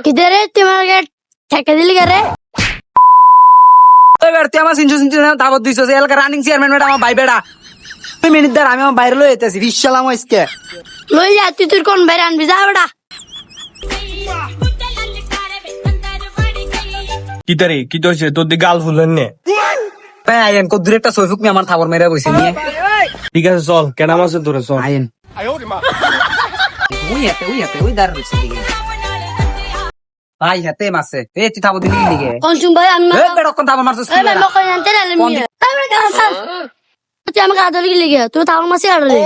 কিদের তোমার ঠেকা দিলি রে? এবার তুই আমার সিনজু দাবত দিছ এলাকার রানিং চেয়ারম্যান বেটা আমার ভাই বেটা। 2 মিনিট ধরে আমি আমার বাইরে লই যেতেছি রিসালাম আজকে লই যা তুই তোর কোন বাইরে আনবি যা বেটা। কি তারে কি তোছে তোর দিকে গাল ফুলেন নে। আইন কদ্দুর একটা সৈফুক মি আমার থাবর মেরে বসে নিয়ে। ঠিক আছে চল কেন আছে তোরে চল। আইন ওই দাঁড় রয়েছে দিকে ভাই হাতে মাসে এ তুই থাবর দিলি দিকে কনসুম ভাই আমি এ বেটা কোন থাবর মারছস এই ভাই মকল জানতে না আমি তারপরে কাঁসাল তুই আমাকে আদর কি লেগে তুই তার মাসে আড়লে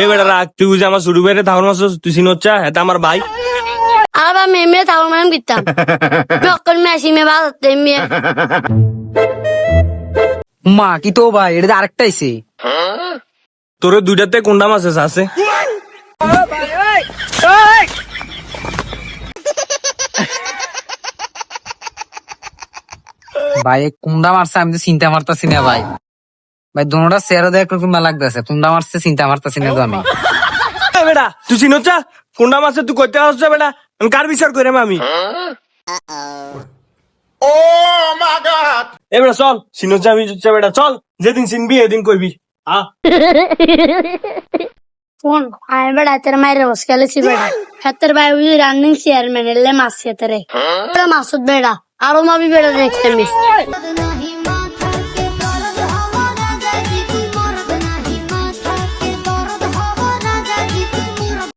এই বেটা রাখ তুই বুঝে আমার শুরু বেড়ে ধাওয়ার মাস তুই চিনোচ্ছা এটা আমার ভাই। আর বা মেমে তার মানে কিতাম মকল মেসি মে বাজতে মে মা কি তো ভাই এটা আরেকটা আইছে তোর দুইটাতে কোনটা মাছ আছে? ভাই কুন্ডা মারছে আমি তো চিন্তা মারতাছি না ভাই। ভাই দোনোটা চেহারা দেখ কুন্ডা লাগতেছে কুন্ডা মারছে চিন্তা মারতাছি না তো আমি। এই বেটা তুই চিনোচ্ছা কোনটা মাছে তুই কইতে আসছ বেটা আমি কার বিচার কইরাম আমি? এ বেটা চল চিনোচ্ছা আমি চুচ্ছা বেটা চল যেদিন চিনবি এদিন কইবি আ ফোন আয় বেটা তের মাইরে বস খেলেছি বেটা হাতের ভাই ওই রানিং চেয়ারম্যান এলে মাছ খেতে রে মাসুদ বেটা আরো মাবি বেটা দেখতে আমি